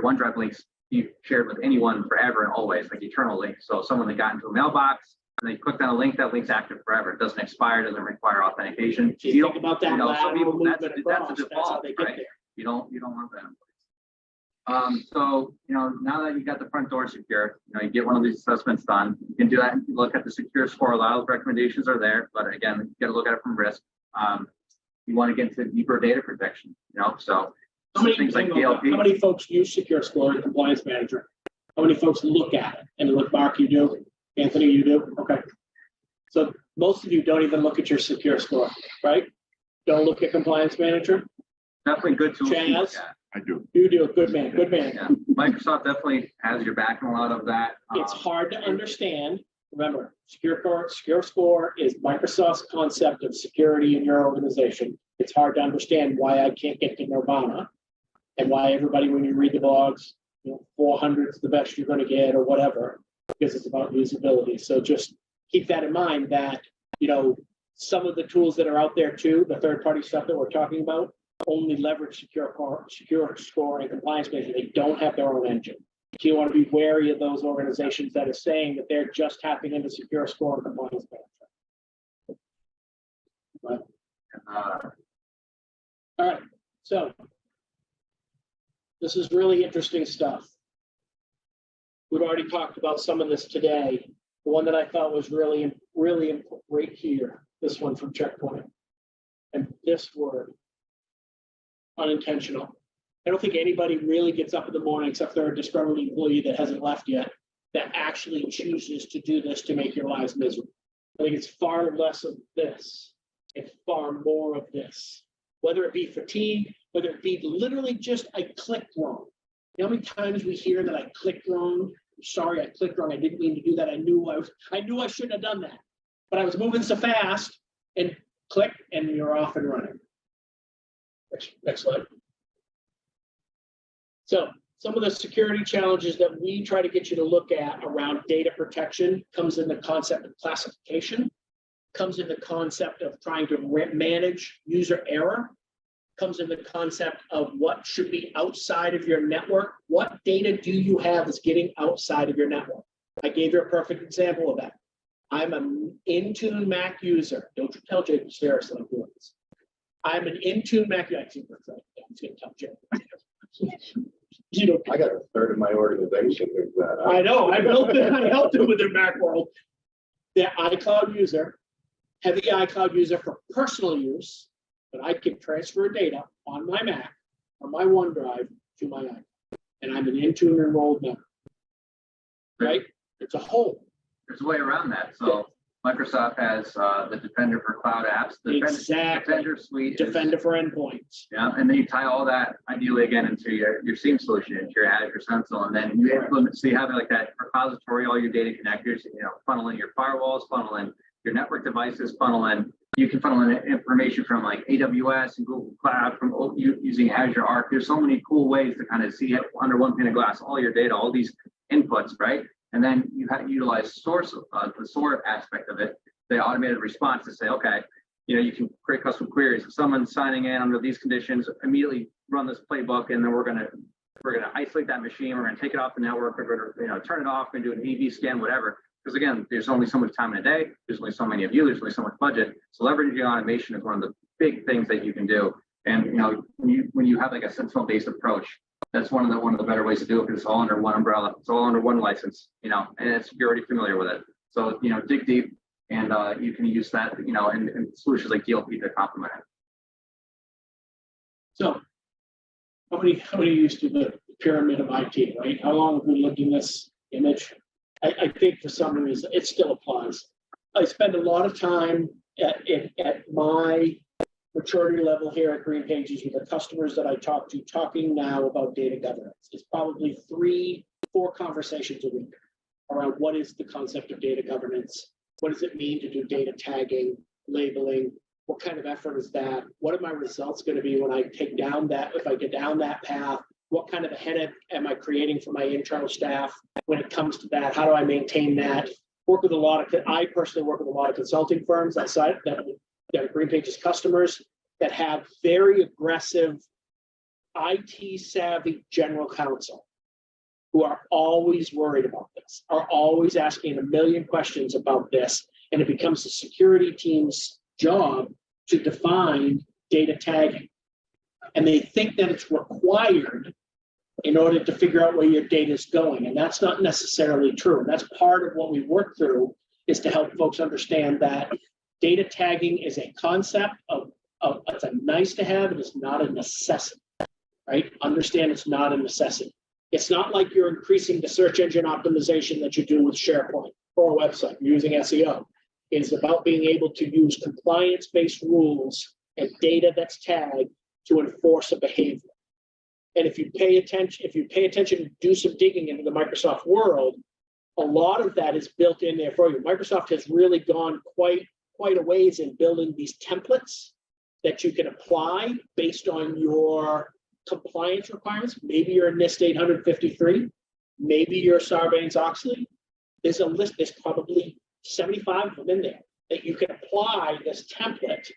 OneDrive links be shared with anyone forever and always, like eternal links. So someone that got into a mailbox and they clicked on a link, that link's active forever. It doesn't expire, doesn't require authentication. So you think about that lateral movement that's across, the that's how default, they get right? there. You don't want that. So, now that you got the front door secure, you get one of these assessments done, you can do that. Look at the secure score. A lot of recommendations are there, but again, you got to look at it from risk. You want to get into deeper data protection, so things like DLP. How many folks use Secure Score and Compliance Manager? How many folks look at it? And look, Mark, you do. Anthony, you do. Okay. So most of you don't even look at your Secure Score, right? Don't look at Compliance Manager. Definitely good tools. Chaz? I do. You do. Good man. Good man. Yeah. Microsoft definitely has your back in a lot of that. It's hard to understand. Remember, Secure Score is Microsoft's concept of security in your organization. It's hard to understand why I can't get to Nirvana, and why everybody, when you read the blogs, 400 is the best you're going to get or whatever, because it's about usability. So just keep that in mind that, some of the tools that are out there too, the third-party stuff that we're talking about, only leverage Secure Score and Compliance Manager. They don't have their own engine. So you want to be wary of those organizations that are saying that they're just tapping into Secure Score and Compliance Manager. All right, so this is really interesting stuff. We've already talked about some of this today. The one that I thought was really important right here, this one from Checkpoint. And this word, unintentional. I don't think anybody really gets up in the morning, except for a disgruntled employee that hasn't left yet, that actually chooses to do this to make your lives miserable. I think it's far less of this and far more of this. Whether it be fatigue, whether it be literally just I clicked wrong. You know how many times we hear that I clicked wrong? I'm sorry, I clicked wrong. I didn't mean to do that. I knew I shouldn't have done that. But I was moving so fast, and click, and you're off and running. Next slide. So some of the security challenges that we try to get you to look at around data protection comes in the concept of classification, comes in the concept of trying to manage user error, comes in the concept of what should be outside of your network. What data do you have that's getting outside of your network? I gave you a perfect example of that. I'm an Intune Mac user. Don't you tell Jacob Ferris that I'm doing this. I'm an Intune Mac user. He's going to tell Jacob. I got a third of my organization with that. I know. I built it. I helped him with their Mac world. The iCloud user, heavy iCloud user for personal use, that I can transfer data on my Mac or my OneDrive to my iCloud. And I'm an Intune enrolled member. Right? It's a whole. There's a way around that. So Microsoft has the Defender for cloud apps. The Defender suite. Defender for endpoints. Yeah, and then you tie all that ideally again into your SIEM solution, into your Azure Sentinel, and then you implement. So you have like that repository, all your data connectors, funnel in your firewalls, funnel in your network devices, funnel in You can funnel in information from like AWS and Google Cloud from using Azure Arc. There's so many cool ways to kind of see it under one pane of glass, all your data, all these inputs, right? And then you have to utilize the sort aspect of it, the automated response to say, okay, you can create custom queries. If someone's signing in under these conditions, immediately run this playbook, and then we're gonna isolate that machine. We're gonna take it off the network. We're gonna turn it off and do an AV scan, whatever. Because again, there's only so much time in a day. There's only so many of you. There's only so much budget. So leveraging automation is one of the big things that you can do. And when you have like a sentinel-based approach, that's one of the better ways to do it, because it's all under one umbrella. It's all under one license. And you're already familiar with it. So dig deep, and you can use that. And solutions like DLP to complement it. So, how many used to the pyramid of IT, right? How long have we lived in this image? I think for some reason it still applies. I spend a lot of time at my maturity level here at GreenPages with the customers that I talk to, talking now about data governance. It's probably 3-4 conversations a week around what is the concept of data governance, what does it mean to do data tagging, labeling, what kind of effort is that, what are my results going to be when I take down that, if I get down that path, what kind of a headache am I creating for my internal staff when it comes to that? How do I maintain that? I personally work with a lot of consulting firms that are GreenPages customers that have very aggressive IT savvy general counsel who are always worried about this, are always asking a million questions about this. And it becomes the security team's job to define data tagging. And they think that it's required in order to figure out where your data is going. And that's not necessarily true. And that's part of what we work through, is to help folks understand that data tagging is a concept of it's a nice to have, it is not a necessity, right? Understand it's not a necessity. It's not like you're increasing the search engine optimization that you do with SharePoint or a website using SEO. It's about being able to use compliance-based rules and data that's tagged to enforce a behavior. And if you pay attention and do some digging into the Microsoft world, a lot of that is built in there for you. Microsoft has really gone quite a ways in building these templates that you can apply based on your compliance requirements. Maybe you're a NIST 853, maybe you're Sarbanes-Oxley. There's a list, there's probably 75 of them in there that you can apply this template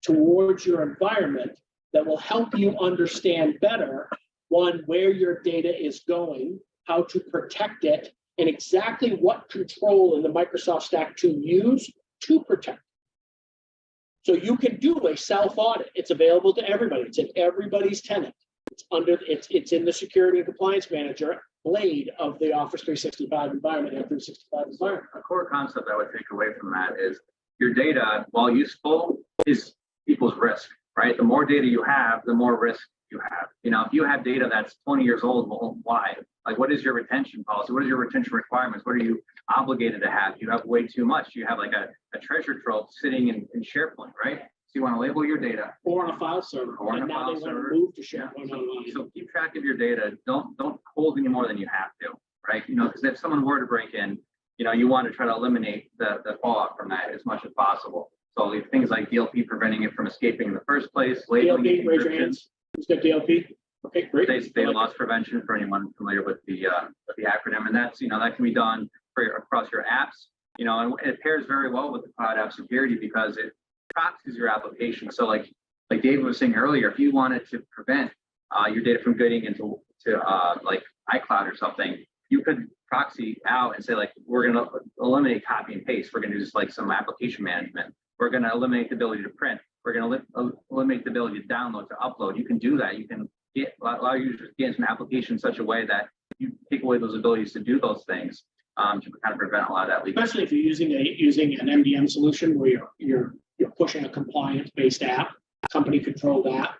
towards your environment that will help you understand better, one, where your data is going, how to protect it, and exactly what control in the Microsoft stack to use to protect it. So you can do a self-audit. It's available to everybody. It's in everybody's tenant. It's in the security and compliance manager blade of the Office 365 environment, M365 environment. A core concept I would take away from that is your data, while useful, equals risk, right? The more data you have, the more risk you have. If you have data that's 20 years old, well, why? Like, what is your retention policy? What is your retention requirements? What are you obligated to have? You have way too much. You have like a treasure trove sitting in SharePoint, right? So you want to label your data. Or on a file server. Or on a file server. Now they want to move to SharePoint online. So keep track of your data. Don't hold any more than you have to, right? Because if someone were to break in, you want to try to eliminate the fallout from that as much as possible. So things like DLP preventing it from escaping in the first place. Labeling DLP, raise your hands. Who's got DLP? Okay, great. Data loss prevention, for anyone familiar with the acronym, and that's that can be done across your apps. And it pairs very well with the Cloud App Security because it proxies your application. So like David was saying earlier, if you wanted to prevent your data from getting into like iCloud or something, you could proxy out and say, like, we're going to eliminate copy and paste. We're going to do just like some application management. We're going to eliminate the ability to print. We're going to eliminate the ability to download, to upload. You can do that. You can allow users to get into an application in such a way that you take away those abilities to do those things to kind of prevent a lot of that leakage. Especially if you're using an MDM solution where you're pushing a compliance-based app, company-controlled app.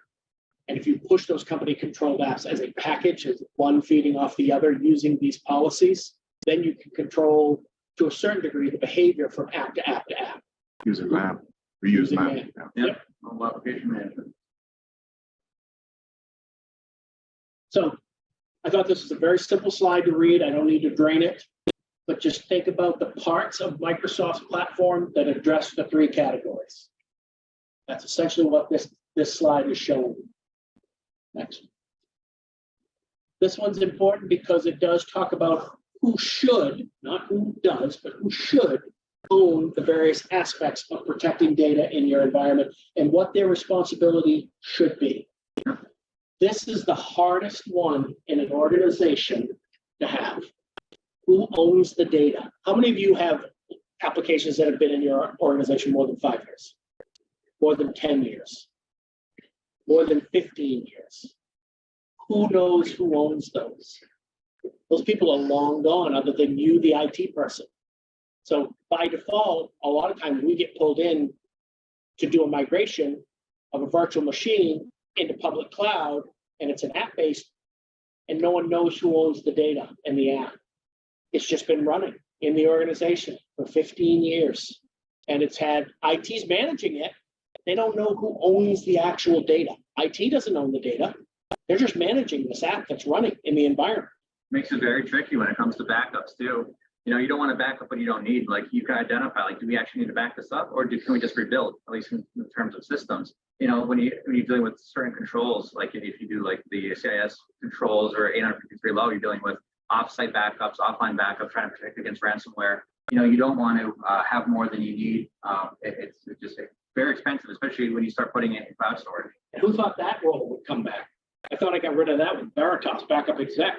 And if you push those company-controlled apps as a package, as one feeding off the other using these policies, then you can control, to a certain degree, the behavior from app to app to app. Using map, reuse map. Yep. Application management. So I thought this was a very simple slide to read. I don't need to drain it, but just think about the parts of Microsoft's platform that address the 3 categories. That's essentially what this slide is showing. Next. This one's important because it does talk about who should, not who does, but who should own the various aspects of protecting data in your environment and what their responsibility should be. This is the hardest one in an organization to have. Who owns the data? How many of you have applications that have been in your organization more than 5 years? More than 10 years? More than 15 years? Who knows who owns those? Those people are long gone other than you, the IT person. So by default, a lot of times we get pulled in to do a migration of a virtual machine into public cloud, and it's an app-based, and no one knows who owns the data and the app. It's just been running in the organization for 15 years, and it's had IT's managing it. They don't know who owns the actual data. IT doesn't own the data. They're just managing this app that's running in the environment. Makes it very tricky when it comes to backups too. You know, you don't want to back up what you don't need. Like you can identify, like, do we actually need to back this up, or can we just rebuild? At least in terms of systems. You know, when you're dealing with certain controls, like if you do like the CIS controls or 853 low, you're dealing with offsite backups, offline backups, trying to protect against ransomware. You know, you don't want to have more than you need. It's just very expensive, especially when you start putting it in cloud storage. And who thought that role would come back? I thought I got rid of that with Veritas backup exec.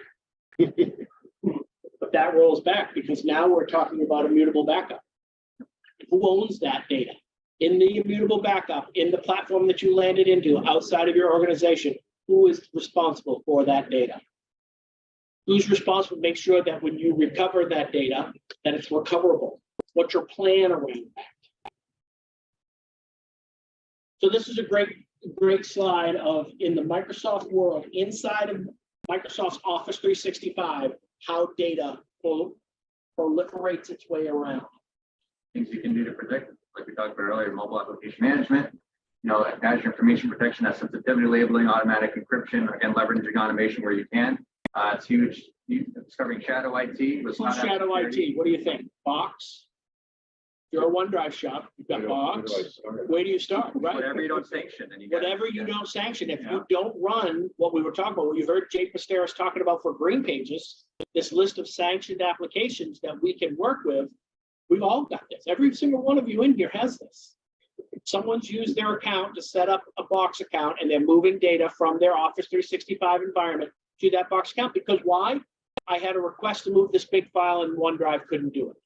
But that rolls back because now we're talking about immutable backup. Who owns that data? In the immutable backup, in the platform that you landed into outside of your organization, who is responsible for that data? Who's responsible to make sure that when you recover that data, that it's recoverable? What's your plan around that? So this is a great slide of, in the Microsoft world, inside of Microsoft's Office 365, how data proliferates its way around. Things you can do to protect it, like we talked about earlier, mobile application management, you know, Azure information protection, that sensitivity labeling, automatic encryption, again, leveraging automation where you can. It's huge. Discovering shadow IT. Who's shadow IT? What do you think? Box? You're a OneDrive shop. You've got Box. Where do you start? Right. Whatever you don't sanction. And whatever you don't sanction. If you don't run what we were talking about, what you heard Jake Pasteris talking about for GreenPages, this list of sanctioned applications that we can work with, we've all got this. Every single one of you in here has this. Someone's used their account to set up a Box account, and they're moving data from their Office 365 environment to that Box account. Because why? I had a request to move this big file and OneDrive couldn't do it.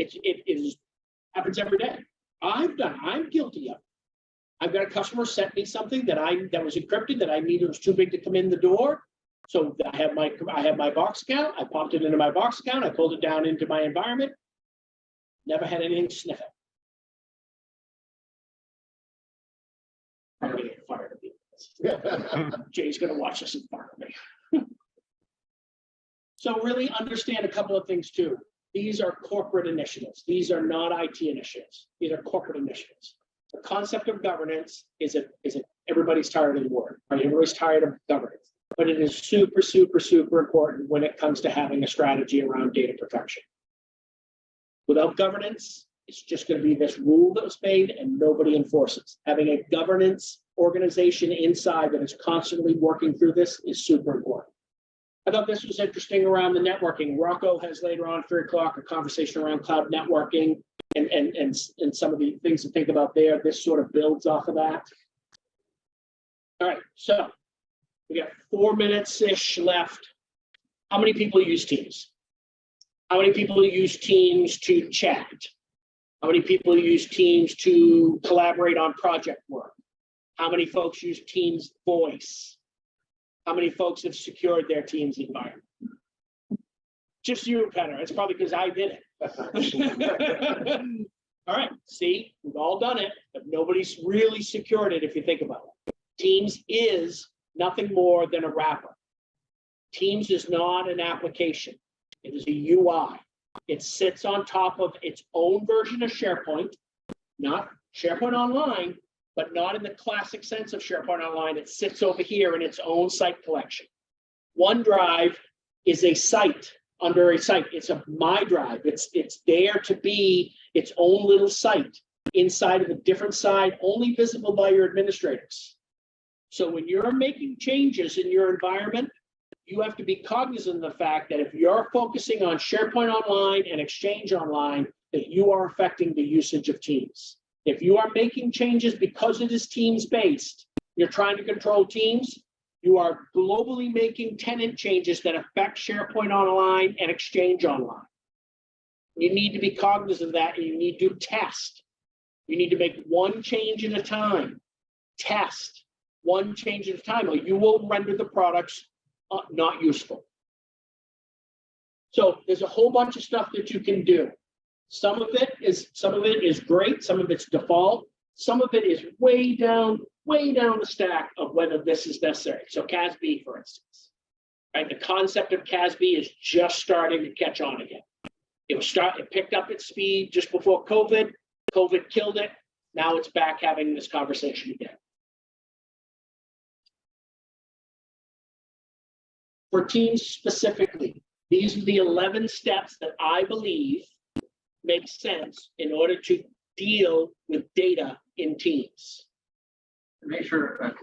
It happens every day. I'm guilty of it. I've got a customer sent me something that was encrypted that I needed, it was too big to come in the door. So I have my Box account. I popped it into my Box account. I pulled it down into my environment. Never had anything sniff it. I'm gonna get fired of it. Jay's gonna watch this in front of me. So really understand a couple of things too. These are corporate initiatives. These are not IT initiatives. These are corporate initiatives. The concept of governance is everybody's tired of the word, right? Everybody's tired of governance, but it is super, super, super important when it comes to having a strategy around data protection. Without governance, it's just going to be this rule that was made and nobody enforces. Having a governance organization inside that is constantly working through this is super important. I thought this was interesting around the networking. Rocco has later on at 3 o'clock a conversation around cloud networking and some of the things to think about there. This sort of builds off of that. All right, so we got 4 minutes-ish left. How many people use Teams? How many people use Teams to chat? How many people use Teams to collaborate on project work? How many folks use Teams voice? How many folks have secured their Teams environment? Just you, Penner. It's probably because I did it. All right, see, we've all done it, but nobody's really secured it if you think about it. Teams is nothing more than a wrapper. Teams is not an application. It is a UI. It sits on top of its own version of SharePoint, not SharePoint Online, but not in the classic sense of SharePoint Online. It sits over here in its own site collection. OneDrive is a site under a site. It's a My Drive. It's there to be its own little site. inside of a different side, only visible by your administrators. So when you're making changes in your environment, you have to be cognizant of the fact that if you're focusing on SharePoint Online and Exchange Online, that you are affecting the usage of Teams. If you are making changes because it is Teams-based, you're trying to control Teams, you are globally making tenant changes that affect SharePoint Online and Exchange Online. You need to be cognizant of that, and you need to test. You need to make one change at a time. Test one change at a time, or you will render the products not useful. So there's a whole bunch of stuff that you can do. Some of it is great. Some of it's default. Some of it is way down the stack of whether this is necessary. So CASB, for instance, right? The concept of CASB is just starting to catch on again. It picked up its speed just before COVID. COVID killed it. Now it's back having this conversation again. For Teams specifically, these are the 11 steps that I believe make sense in order to deal with data in Teams. Make sure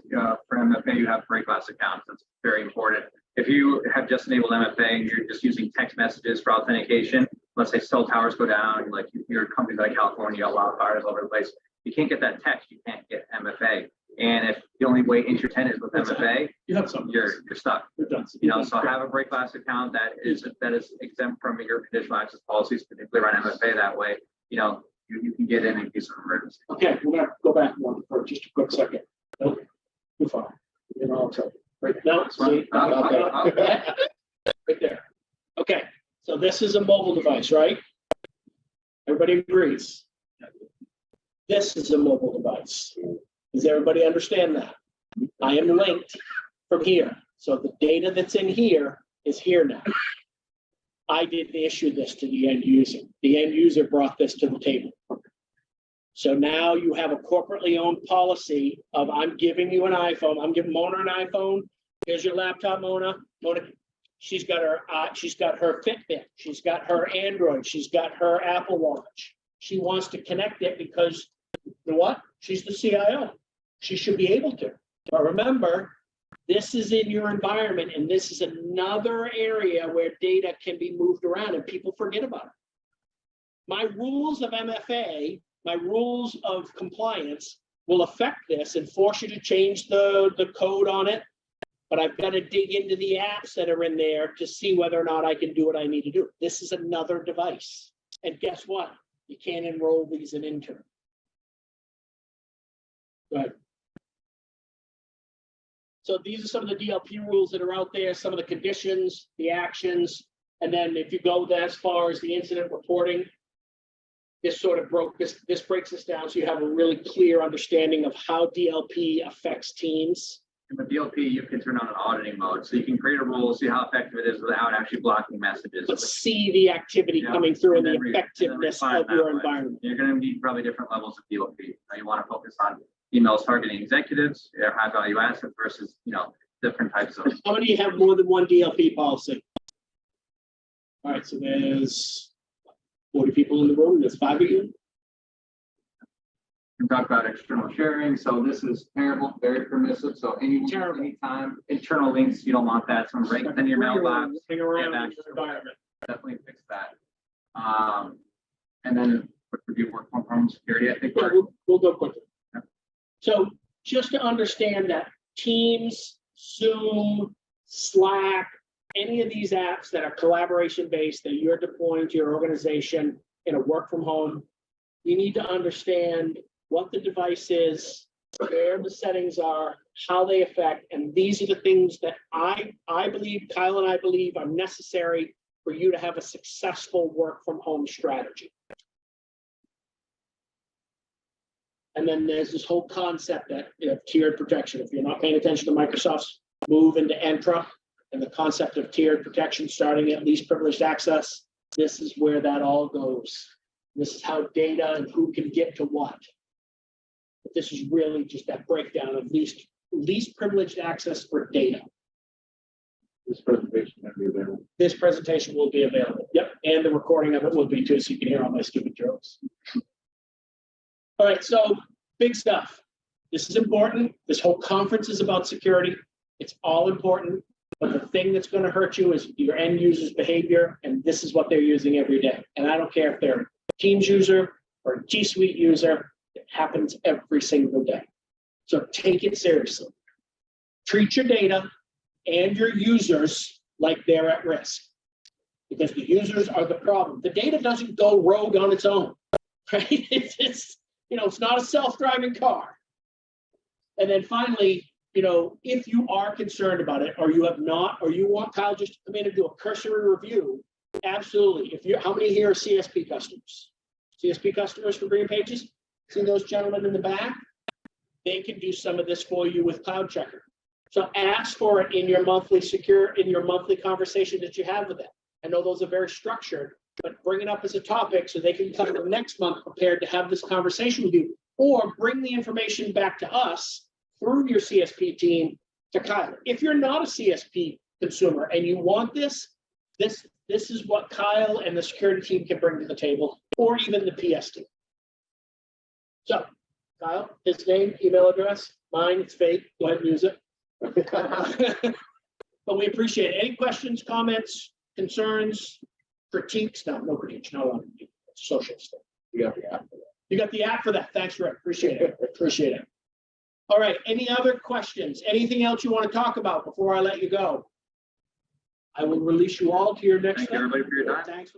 for MFA you have break glass accounts. That's very important. If you have just enabled MFA and you're just using text messages for authentication, let's say cell towers go down, like your companies like California, you got wildfires all over the place. You can't get that text, you can't get MFA. And if the only way into your tenant is with MFA, You have some. you're stuck. You're done. You know, so have a break glass account that is exempt from your conditional access policies, particularly around MFA. That way, you know, you can get in case of emergency. Okay, we're gonna go back one for just a quick second. Nope, too far. You know, I'll tell you. Right now, see, right there. Okay, so this is a mobile device, right? Everybody agrees. This is a mobile device. Does everybody understand that? I am linked from here. So the data that's in here is here now. I didn't issue this to the end user. The end user brought this to the table. So now you have a corporately owned policy of I'm giving you an iPhone. I'm giving Mona an iPhone. Here's your laptop, Mona. Mona, she's got her Fitbit. She's got her Android. She's got her Apple Watch. She wants to connect it because you know what? She's the CIO. She should be able to. But remember, this is in your environment, and this is another area where data can be moved around, and people forget about it. My rules of MFA, my rules of compliance will affect this and force you to change the code on it. But I've got to dig into the apps that are in there to see whether or not I can do what I need to do. This is another device. And guess what? You can't enroll these in intern. Go ahead. So these are some of the DLP rules that are out there, some of the conditions, the actions, and then if you go as far as the incident reporting, this sort of this breaks this down so you have a really clear understanding of how DLP affects teams. And with DLP, you can turn on an auditing mode, so you can create a rule, see how effective it is without actually blocking messages. But see the activity coming through and the effectiveness of your environment. You're going to need probably different levels of DLP. You want to focus on emails targeting executives, their high value assets versus, you know, different types of. How many have more than one DLP policy? All right, so there's 40 people in the room. There's 5 of you. We talk about external sharing. So this is terrible, very permissive. So anytime internal links, you don't want that. Some right in your mailbox. Definitely fix that. And then what would be work from home security? I think we'll go quickly. Yeah. So just to understand that Teams, Zoom, Slack, any of these apps that are collaboration based that you're deploying to your organization in a work from home, you need to understand what the device is, where the settings are, how they affect, and these are the things that I believe, Kyle and I believe are necessary for you to have a successful work from home strategy. And then there's this whole concept that of tiered protection. If you're not paying attention to Microsoft's move into Entra and the concept of tiered protection starting at least privileged access, this is where that all goes. This is how data and who can get to what. But this is really just that breakdown of least privileged access for data. This presentation will be available. This presentation will be available. Yep, and the recording of it will be too, so you can hear all my stupid jokes. All right, so big stuff. This is important. This whole conference is about security. It's all important. But the thing that's going to hurt you is your end user's behavior, and this is what they're using every day. And I don't care if they're a Teams user or a G Suite user, it happens every single day. So take it seriously. Treat your data and your users like they're at risk, because the users are the problem. The data doesn't go rogue on its own, right? It's it's not a self-driving car. And then finally, if you are concerned about it, or you have not, or you want Kyle just to come in and do a cursory review, absolutely. How many here are CSP customers? CSP customers for GreenPages? See those gentlemen in the back? They can do some of this for you with Cloud Checker. So ask for it in your monthly conversation that you have with them. I know those are very structured, but bring it up as a topic so they can come the next month prepared to have this conversation with you, or bring the information back to us through your CSP team to Kyle. If you're not a CSP consumer and you want this is what Kyle and the security team can bring to the table, or even the PS team. So, Kyle, his name, email address, mine, it's fake, go ahead and use it. But we appreciate it. Any questions, comments, concerns, critiques? No critiques, not a lot of critiques. Social stuff. You got the app for that. You got the app for that. Thanks, Rick. Appreciate it. All right, any other questions? Anything else you want to talk about before I let you go? I will release you all to your next. Thank you, everybody, for your time. Thanks.